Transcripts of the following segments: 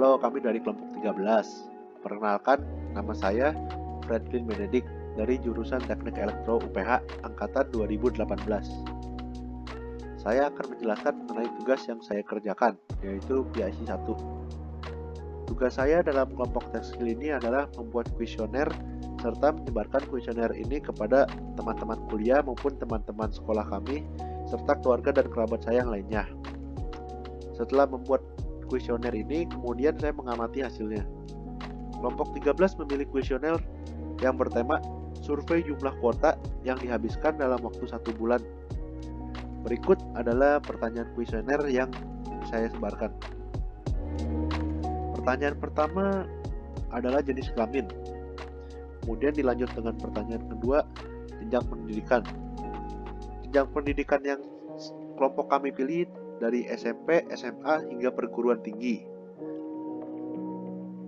Halo, kami dari kelompok 13. Perkenalkan, nama saya Franklin Benedict dari jurusan Teknik Elektro UPH angkatan 2018. Saya akan menjelaskan mengenai tugas yang saya kerjakan, yaitu PIC 1. Tugas saya dalam kelompok tekstil ini adalah membuat kuesioner serta menyebarkan kuesioner ini kepada teman-teman kuliah maupun teman-teman sekolah kami serta keluarga dan kerabat saya yang lainnya. Setelah membuat kuesioner ini, kemudian saya mengamati hasilnya. Kelompok 13 memilih kuesioner yang bertema survei jumlah kuota yang dihabiskan dalam waktu 1 bulan. Berikut adalah pertanyaan kuesioner yang saya sebarkan. Pertanyaan pertama adalah jenis kelamin. Kemudian dilanjut dengan pertanyaan kedua, jenjang pendidikan. Jenjang pendidikan yang kelompok kami pilih dari SMP, SMA, hingga perguruan tinggi.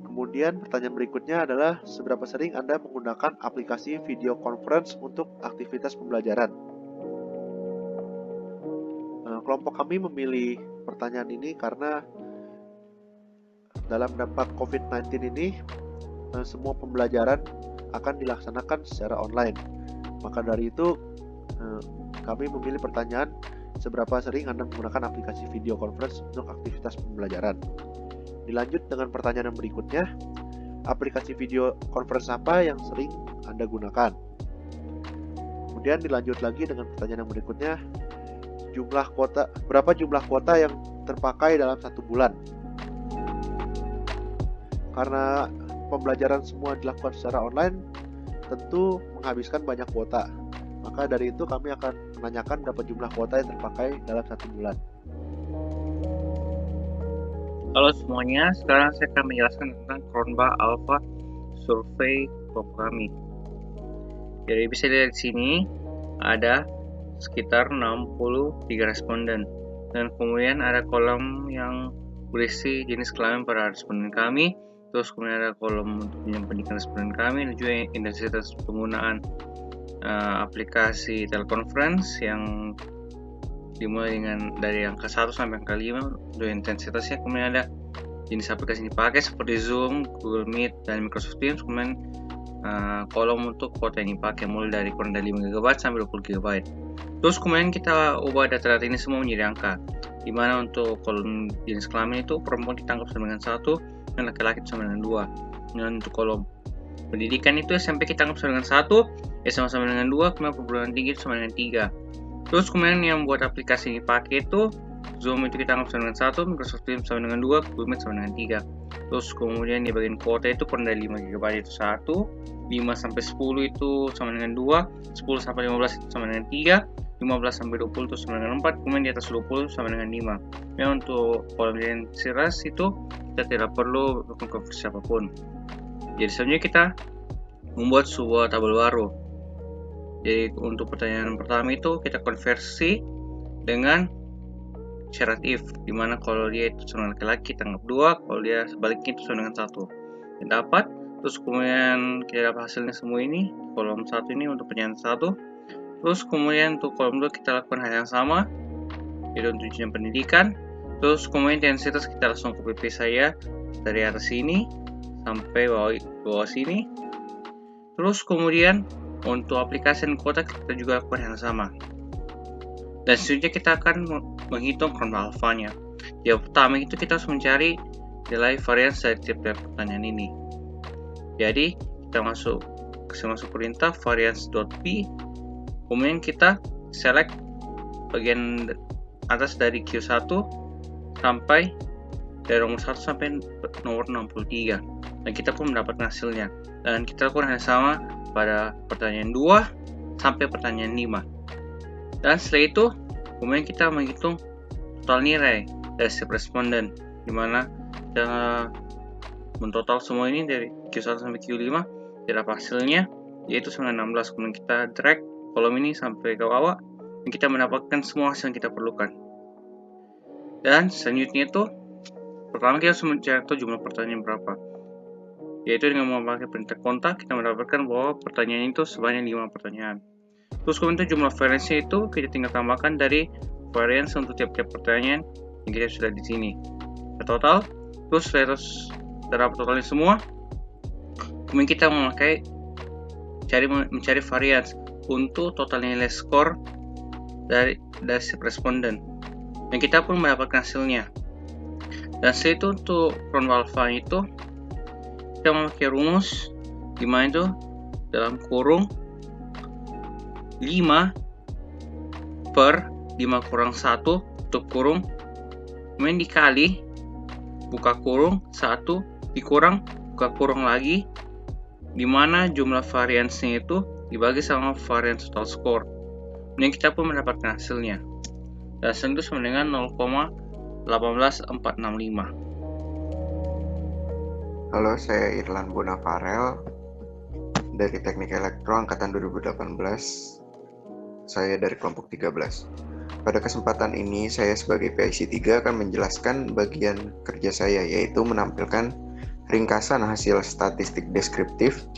Kemudian pertanyaan berikutnya adalah seberapa sering Anda menggunakan aplikasi video conference untuk aktivitas pembelajaran. Kelompok kami memilih pertanyaan ini karena dalam dampak COVID-19 ini semua pembelajaran akan dilaksanakan secara online. Maka dari itu kami memilih pertanyaan seberapa sering Anda menggunakan aplikasi video conference untuk aktivitas pembelajaran. Dilanjut dengan pertanyaan yang berikutnya, aplikasi video conference apa yang sering Anda gunakan? Kemudian dilanjut lagi dengan pertanyaan yang berikutnya, berapa jumlah kuota yang terpakai dalam 1 bulan? Karena pembelajaran semua dilakukan secara online, tentu menghabiskan banyak kuota. Maka dari itu kami akan menanyakan berapa jumlah kuota yang terpakai dalam 1 bulan. Halo semuanya, sekarang saya akan menjelaskan tentang Cronbach Alpha Survey kelompok kami. Jadi bisa dilihat di sini ada sekitar 63 responden, dan kemudian ada kolom yang berisi jenis kelamin para responden kami, terus kemudian ada kolom untuk jenjang pendidikan responden kami, dan juga intensitas penggunaan aplikasi telekonferensi yang dimulai dari angka 1 sampai angka 5 untuk intensitasnya. Kemudian ada jenis aplikasi yang dipakai seperti Zoom, Google Meet, dan Microsoft Teams. Kemudian kolom untuk kuota yang dipakai mulai dari kurang dari 5 GB sampai 20 GB. Terus kemudian kita ubah data-data ini semua menjadi angka, dimana untuk kolom jenis kelamin itu perempuan ditangkap sama dengan 1 dan laki-laki sama dengan 2. Dan untuk kolom pendidikan itu SMP kita anggap sama dengan 1, SMA sama dengan 2, kemudian perguruan tinggi itu sama dengan 3. Terus kemudian yang buat aplikasi ini pakai itu Zoom itu kita anggap sama dengan 1, Microsoft Teams sama dengan 2, Google Meet sama dengan 3. Terus kemudian di bagian kuota itu kurang dari 5 GB itu 1, 5 sampai 10 itu sama dengan 2, 10 sampai 15 itu sama dengan 3, 15 sampai 20 itu sama dengan 4, kemudian di atas 20 sama dengan 5. Ya, untuk kolom intensitas itu kita tidak perlu mengkonversi apapun. Jadi selanjutnya kita membuat sebuah tabel baru. Jadi untuk pertanyaan pertama itu kita konversi dengan syarat if, dimana kalau dia itu sama laki-laki kita anggap 2, kalau dia sebaliknya itu sama dengan 1. Kita dapat, terus kemudian kita dapat hasilnya semua ini kolom 1 ini untuk pertanyaan 1. Terus kemudian untuk kolom 2 kita lakukan hal yang sama, yaitu untuk jenjang pendidikan. Terus kemudian intensitas kita langsung copy paste saya dari atas sini sampai bawah sini. Terus kemudian untuk aplikasi dan kuota kita juga lakukan hal yang sama. Dan selanjutnya kita akan menghitung Cronbach alpha-nya. Yang pertama itu kita harus mencari nilai varians dari tiap-tiap pertanyaan ini. Jadi kita masuk perintah variance.p. Kemudian kita select bagian atas dari Q1 sampai dari nomor 1 sampai nomor 63. Dan kita pun mendapatkan hasilnya. Dan kita lakukan hal yang sama pada pertanyaan 2 sampai pertanyaan 5. Dan setelah itu, kemudian kita menghitung total nilai dari setiap responden, dimana kita mentotal semua ini dari Q1 sampai Q5, kita dapat hasilnya yaitu 16. Kemudian kita drag kolom ini sampai ke bawah, dan kita mendapatkan semua hasil yang kita perlukan. Dan selanjutnya itu, pertama kita harus mencari jumlah pertanyaan berapa, yaitu dengan memakai perintah kontak kita mendapatkan bahwa pertanyaan itu sebanyak 5 pertanyaan. Terus kemudian jumlah variance itu kita tinggal tambahkan dari variance untuk tiap-tiap pertanyaan yang kita sudah di sini. Total terus saya harus dapat totalnya semua. Kemudian kita mencari varians untuk total nilai skor dari si responden, dan kita pun mendapatkan hasilnya. Dan setelah itu untuk Cronbach alpha itu kita memakai rumus dimana itu dalam kurung 5 per 5 kurang 1 tutup kurung, kemudian dikali buka kurung 1 dikurang buka kurung lagi, dimana jumlah variansnya itu dibagi sama varians total score. Kemudian kita pun mendapatkan hasilnya, dan hasil itu sama dengan 0,18465. Halo, saya Irlan Bonavarel dari Teknik Elektro Angkatan 2018. Saya dari kelompok 13. Pada kesempatan ini, saya sebagai PIC 3 akan menjelaskan bagian kerja saya, yaitu menampilkan ringkasan hasil statistik deskriptif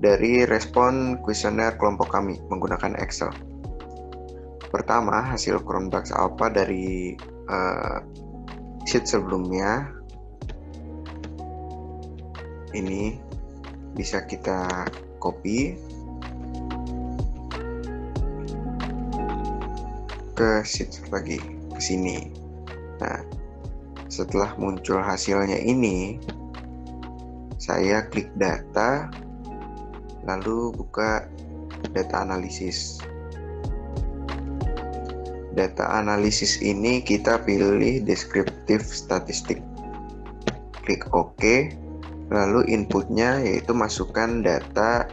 dari respon kuesioner kelompok kami menggunakan Excel. Pertama, hasil Cronbach alpha dari sheet sebelumnya. Ini bisa kita copy ke sheet lagi ke sini. Nah, setelah muncul hasilnya ini, saya klik data, lalu buka data analisis. Data analisis ini kita pilih deskriptif statistik. Klik OK, lalu inputnya yaitu masukkan data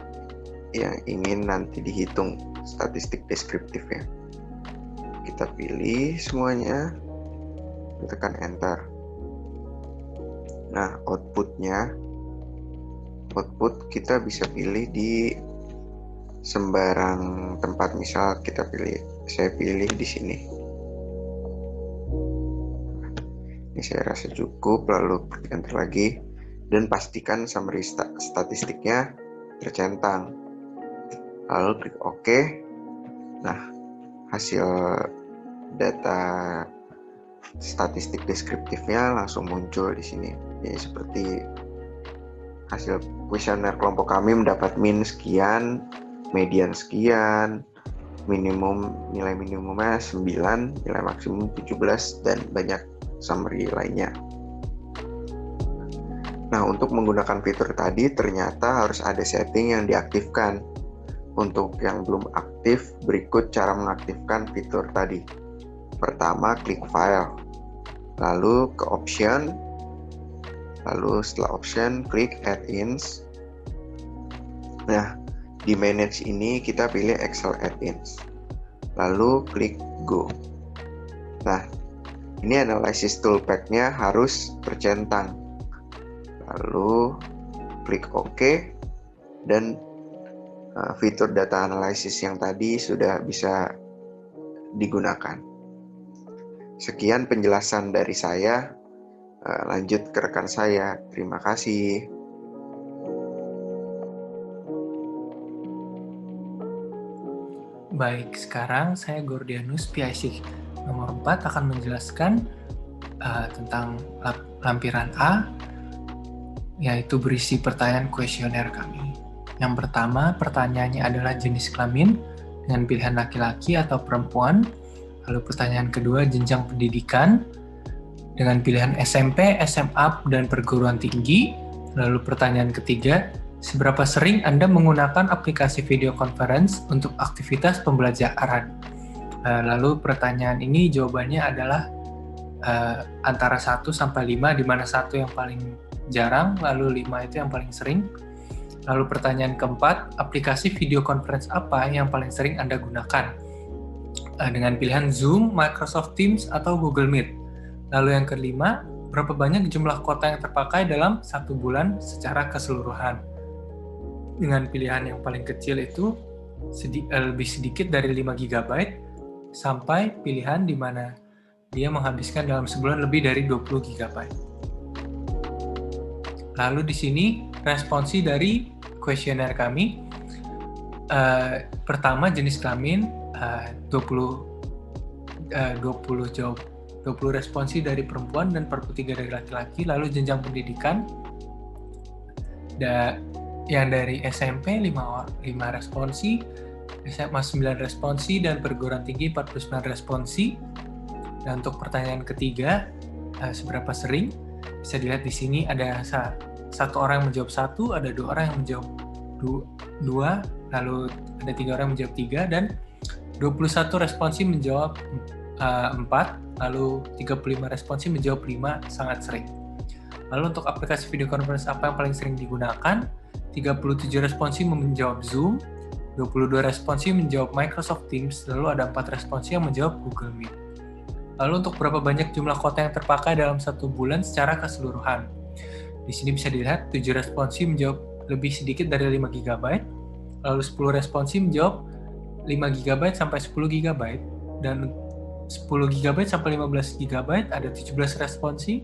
yang ingin nanti dihitung statistik deskriptifnya. Kita pilih semuanya, tekan enter. Nah, output kita bisa pilih di sembarang tempat. Misal saya pilih di sini. Ini saya rasa cukup, lalu klik enter lagi dan pastikan summary statistiknya tercentang. Lalu klik OK. Nah, hasil data statistik deskriptifnya langsung muncul di sini. Jadi seperti hasil kuesioner kelompok kami mendapat min sekian, median sekian, nilai minimumnya 9, nilai maksimum 17, dan banyak summary lainnya. Nah, untuk menggunakan fitur tadi ternyata harus ada setting yang diaktifkan. Untuk yang belum aktif, berikut cara mengaktifkan fitur tadi. Pertama, klik File, lalu ke Option, lalu setelah Option, klik Add-ins. Nah, di Manage ini kita pilih Excel Add-ins, lalu klik Go. Nah, ini Analysis Toolpack-nya harus tercentang. Lalu klik OK, dan fitur data analisis yang tadi sudah bisa digunakan. Sekian penjelasan dari saya. Lanjut ke rekan saya. Terima kasih. Baik, sekarang saya Gordianus PIC nomor 4 akan menjelaskan tentang lampiran A, yaitu berisi pertanyaan kuesioner kami. Yang pertama, pertanyaannya adalah jenis kelamin dengan pilihan laki-laki atau perempuan. Lalu pertanyaan kedua, jenjang pendidikan dengan pilihan SMP, SMA, dan perguruan tinggi. Lalu pertanyaan ketiga, seberapa sering Anda menggunakan aplikasi video conference untuk aktivitas pembelajaran? Lalu pertanyaan ini jawabannya adalah antara 1 sampai 5, di mana 1 yang paling jarang, lalu 5 itu yang paling sering. Lalu pertanyaan keempat, aplikasi video conference apa yang paling sering Anda gunakan? Dengan pilihan Zoom, Microsoft Teams, atau Google Meet. Lalu yang kelima, berapa banyak jumlah kuota yang terpakai dalam 1 bulan secara keseluruhan? Dengan pilihan yang paling kecil itu lebih sedikit dari 5 GB, sampai pilihan di mana dia menghabiskan dalam sebulan lebih dari 20 GB. Lalu di sini responsi dari kuesioner kami. Pertama, jenis kelamin 20 20 responsi dari perempuan dan 43 dari laki-laki. Lalu jenjang pendidikan, yang dari SMP 5 responsi, SMA 9 responsi, dan perguruan tinggi 49 responsi. Dan untuk pertanyaan ketiga, seberapa sering? Bisa dilihat di sini ada satu orang yang menjawab 1, ada 2 orang yang menjawab 2, lalu ada 3 orang yang menjawab 3, dan 21 responsi menjawab 4, lalu 35 responsi menjawab 5, sangat sering. Lalu untuk aplikasi video conference apa yang paling sering digunakan? 37 responsi menjawab Zoom, 22 responsi menjawab Microsoft Teams, lalu ada 4 responsi yang menjawab Google Meet. Lalu untuk berapa banyak jumlah kuota yang terpakai dalam 1 bulan secara keseluruhan? Di sini bisa dilihat 7 responsi menjawab lebih sedikit dari 5 GB, lalu 10 responsi menjawab 5 GB sampai 10 GB, dan 10 GB sampai 15 GB ada 17 responsi,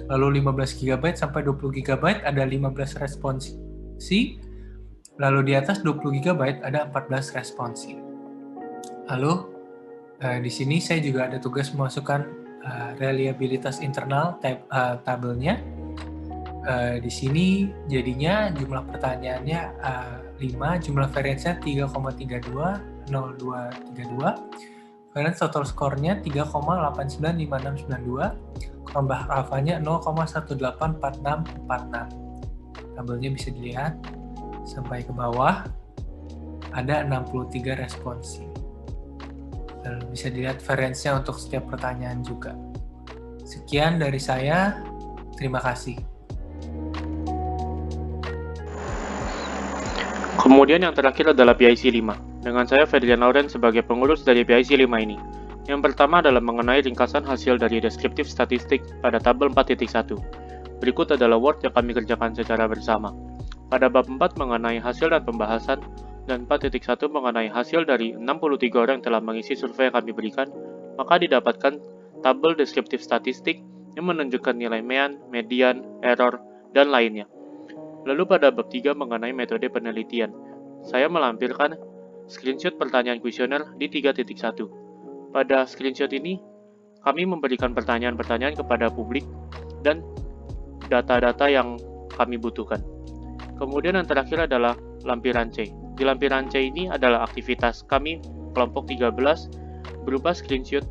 lalu 15 GB sampai 20 GB ada 15 responsi, lalu di atas 20 GB ada 14 responsi. Lalu di sini saya juga ada tugas memasukkan reliabilitas internal tabelnya. Di sini jadinya jumlah pertanyaannya 5, jumlah variance-nya 3,32, 0232, variance total score-nya 3,895692, Cronbach alpha-nya 0,184646. Tabelnya bisa dilihat sampai ke bawah ada 63 responsi. Dan bisa dilihat variance-nya untuk setiap pertanyaan juga. Sekian dari saya, terima kasih. Kemudian yang terakhir adalah PIC 5, dengan saya Ferdian Lauren sebagai pengurus dari PIC 5 ini. Yang pertama adalah mengenai ringkasan hasil dari deskriptif statistik pada tabel 4.1. Berikut adalah Word yang kami kerjakan secara bersama. Pada bab 4 mengenai hasil dan pembahasan, dan 4.1 mengenai hasil dari 63 orang yang telah mengisi survei yang kami berikan, maka didapatkan tabel deskriptif statistik yang menunjukkan nilai mean, median, error, dan lainnya. Lalu pada bab 3 mengenai metode penelitian, saya melampirkan screenshot pertanyaan kuesioner di 3.1. Pada screenshot ini, kami memberikan pertanyaan-pertanyaan kepada publik dan data-data yang kami butuhkan. Kemudian yang terakhir adalah lampiran C. Di lampiran C ini adalah aktivitas kami kelompok 13 berupa screenshot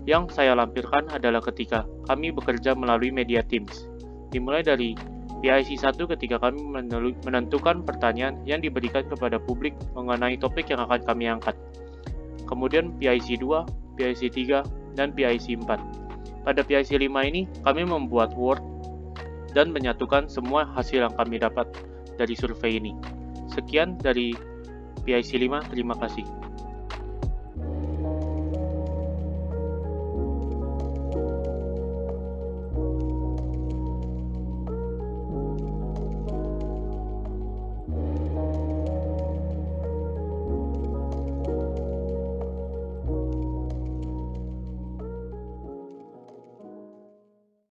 yang saya lampirkan adalah ketika kami bekerja melalui media Teams. Dimulai dari PIC 1 ketika kami menentukan pertanyaan yang diberikan kepada publik mengenai topik yang akan kami angkat. Kemudian PIC 2, PIC 3, dan PIC 4. Pada PIC 5 ini kami membuat Word dan menyatukan semua hasil yang kami dapat dari survei ini. Sekian dari PIC 5, terima kasih.